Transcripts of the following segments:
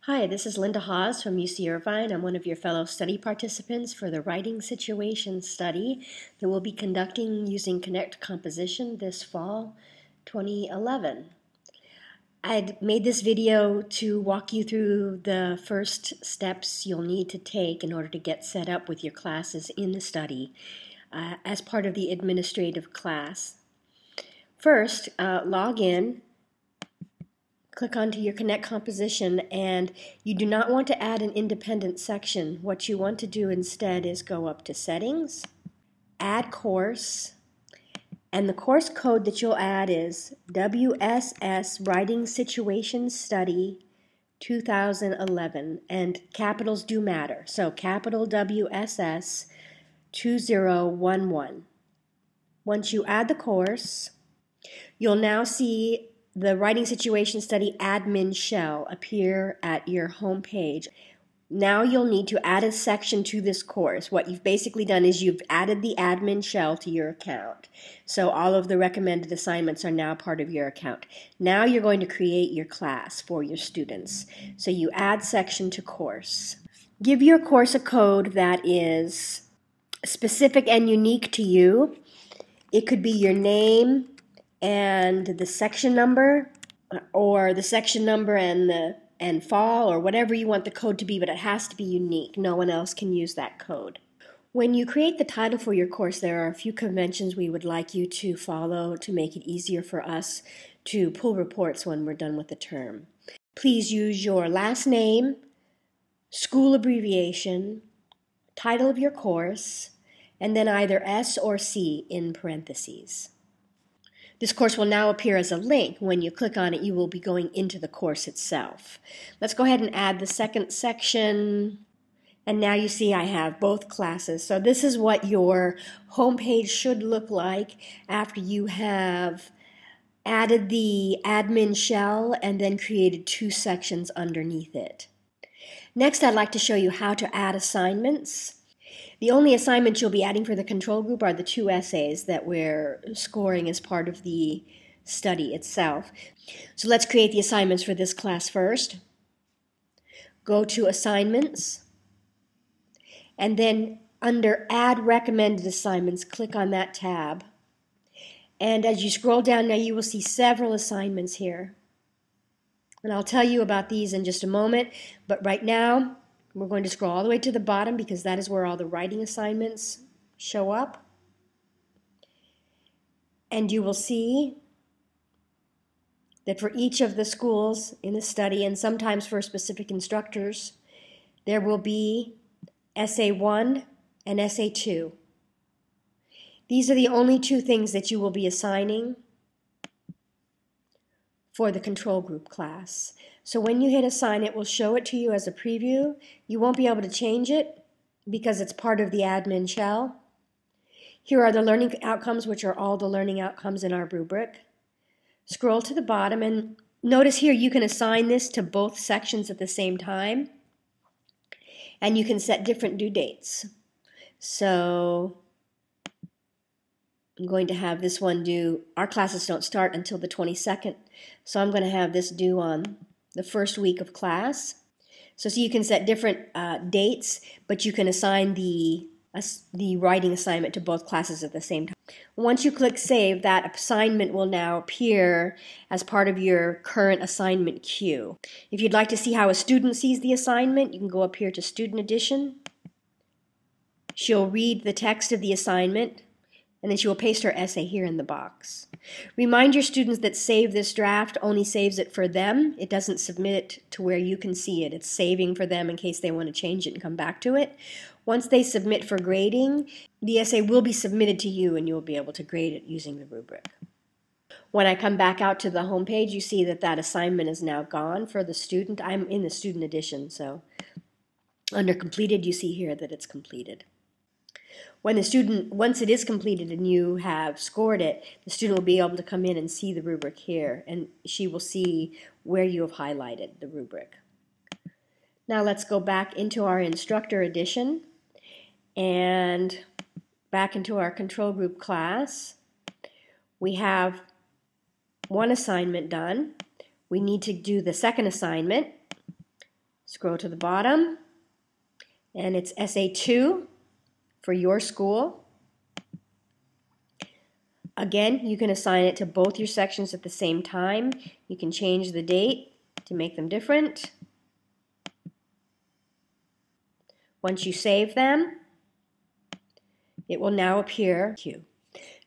Hi, this is Linda Hawes from UC Irvine. I'm one of your fellow study participants for the writing situation study that we'll be conducting using Connect Composition this fall 2011. I'd made this video to walk you through the first steps you'll need to take in order to get set up with your classes in the study as part of the administrative class. First, log in. Click onto your Connect Composition, and you do not want to add an independent section. What you want to do instead is go up to Settings, Add Course, and the course code that you'll add is WSS Writing Situation Study 2011, and capitals do matter. So capital WSS 2011. Once you add the course, you'll now see the Writing Situation Study admin shell appear at your home page. Now you'll need to add a section to this course. What you've basically done is you've added the admin shell to your account. So all of the recommended assignments are now part of your account. Now you're going to create your class for your students. So you add section to course. Give your course a code that is specific and unique to you. It could be your name and the section number, or the section number and fall, or whatever you want the code to be, but it has to be unique. No one else can use that code. When you create the title for your course, there are a few conventions we would like you to follow to make it easier for us to pull reports when we're done with the term. Please use your last name, school abbreviation, title of your course, and then either S or C in parentheses. This course will now appear as a link. When you click on it, you will be going into the course itself. Let's go ahead and add the second section. And now you see I have both classes. So this is what your home page should look like after you have added the admin shell and then created two sections underneath it. Next, I'd like to show you how to add assignments. The only assignments you'll be adding for the control group are the two essays that we're scoring as part of the study itself. So let's create the assignments for this class first. Go to Assignments, and then under Add Recommended Assignments, click on that tab. And as you scroll down now, you will see several assignments here. And I'll tell you about these in just a moment, but right now, we're going to scroll all the way to the bottom because that is where all the writing assignments show up. And you will see that for each of the schools in the study, and sometimes for specific instructors, there will be Essay 1 and Essay 2. These are the only two things that you will be assigning for the control group class. So when you hit Assign, it will show it to you as a preview. You won't be able to change it because it's part of the admin shell. Here are the learning outcomes, which are all the learning outcomes in our rubric. Scroll to the bottom and notice here you can assign this to both sections at the same time, and you can set different due dates. So I'm going to have this one due, our classes don't start until the 22nd, so I'm going to have this due on the first week of class. So you can set different dates, but you can assign the writing assignment to both classes at the same time. Once you click Save, that assignment will now appear as part of your current assignment queue. If you'd like to see how a student sees the assignment, you can go up here to Student Edition. She'll read the text of the assignment, and then she will paste her essay here in the box. Remind your students that Save This Draft only saves it for them. It doesn't submit it to where you can see it. It's saving for them in case they want to change it and come back to it. Once they submit for grading, the essay will be submitted to you and you'll be able to grade it using the rubric. When I come back out to the home page, you see that that assignment is now gone for the student. I'm in the Student Edition, so under Completed, you see here that it's completed. When the student, once it is completed and you have scored it, the student will be able to come in and see the rubric here, and she will see where you have highlighted the rubric. Now let's go back into our Instructor Edition and back into our control group class. We have one assignment done. We need to do the second assignment. Scroll to the bottom, and it's Essay 2 for your school. Again, you can assign it to both your sections at the same time. You can change the date to make them different. Once you save them, it will now appear queue.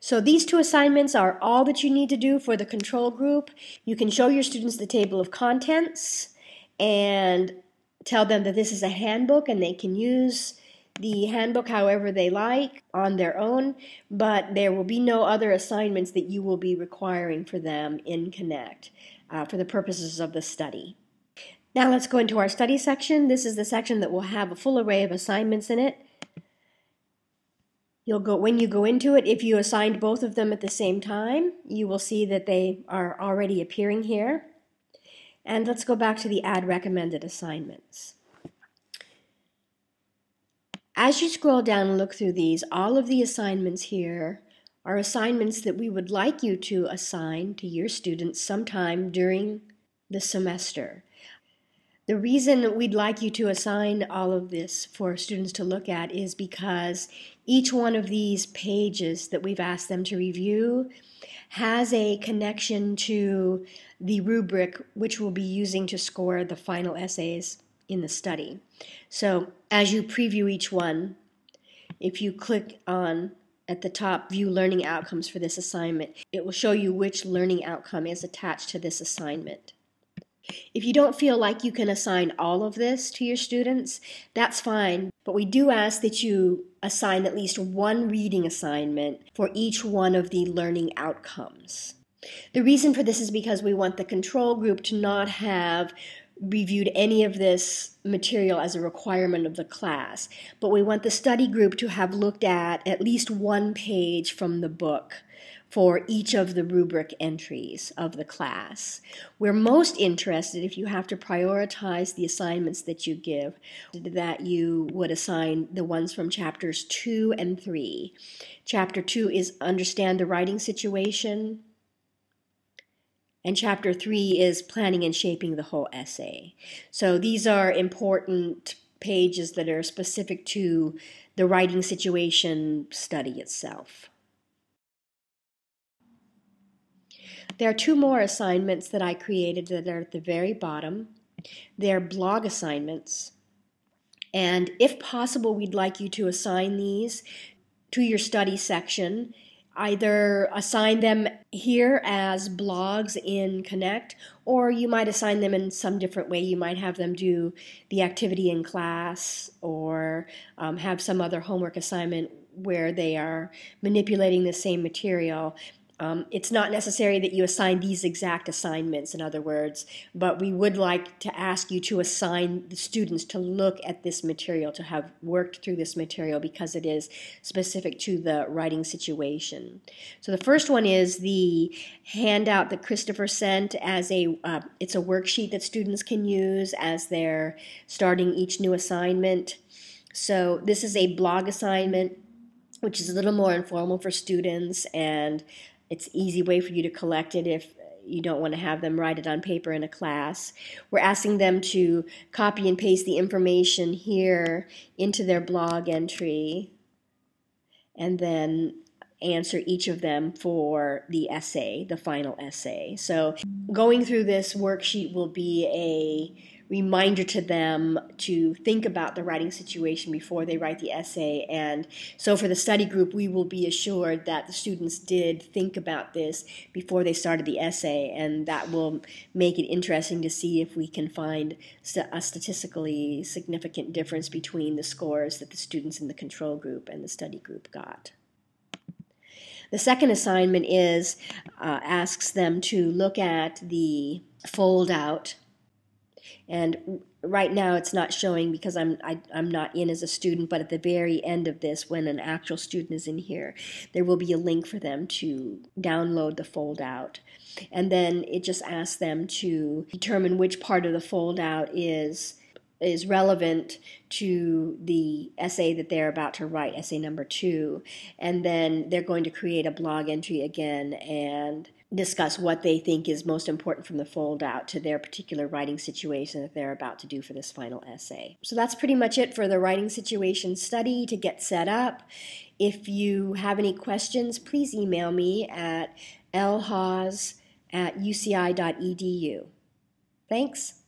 So these two assignments are all that you need to do for the control group. You can show your students the table of contents and tell them that this is a handbook and they can use the handbook however they like on their own, but there will be no other assignments that you will be requiring for them in Connect for the purposes of the study. Now let's go into our study section. This is the section that will have a full array of assignments in it. When you go into it, if you assigned both of them at the same time, you will see that they are already appearing here. And let's go back to the Add Recommended Assignments. As you scroll down and look through these, all of the assignments here are assignments that we would like you to assign to your students sometime during the semester. The reason we'd like you to assign all of this for students to look at is because each one of these pages that we've asked them to review has a connection to the rubric which we'll be using to score the final essays in the study. So as you preview each one, if you click on at the top View Learning Outcomes for this assignment, it will show you which learning outcome is attached to this assignment. If you don't feel like you can assign all of this to your students, that's fine, but we do ask that you assign at least one reading assignment for each one of the learning outcomes. The reason for this is because we want the control group to not have reviewed any of this material as a requirement of the class, but we want the study group to have looked at least one page from the book for each of the rubric entries of the class. We're most interested, if you have to prioritize the assignments that you give, that you would assign the ones from chapters 2 and 3. Chapter 2 is Understand the Writing Situation, and chapter 3 is Planning and Shaping the Whole Essay. So these are important pages that are specific to the writing situation study itself. There are two more assignments that I created that are at the very bottom. They're blog assignments. And if possible, we'd like you to assign these to your study section. Either assign them here as blogs in Connect, or you might assign them in some different way. You might have them do the activity in class, or have some other homework assignment where they are manipulating the same material. It's not necessary that you assign these exact assignments, in other words, but we would like to ask you to assign the students to look at this material, to have worked through this material because it is specific to the writing situation. So the first one is the handout that Christopher sent as it's a worksheet that students can use as they're starting each new assignment. So this is a blog assignment, which is a little more informal for students, and it's an easy way for you to collect it if you don't want to have them write it on paper in a class. We're asking them to copy and paste the information here into their blog entry and then answer each of them for the essay, the final essay. So going through this worksheet will be a reminder to them to think about the writing situation before they write the essay. And so for the study group, we will be assured that the students did think about this before they started the essay, and that will make it interesting to see if we can find a statistically significant difference between the scores that the students in the control group and the study group got. The second assignment asks them to look at the fold out. And right now it's not showing because I'm not in as a student, but at the very end of this, when an actual student is in here, there will be a link for them to download the fold out. And then it just asks them to determine which part of the fold out is relevant to the essay that they're about to write, essay number 2. And then they're going to create a blog entry again and discuss what they think is most important from the fold out to their particular writing situation that they're about to do for this final essay. So that's pretty much it for the writing situation study to get set up. If you have any questions, please email me at lhaws@uci.edu. Thanks.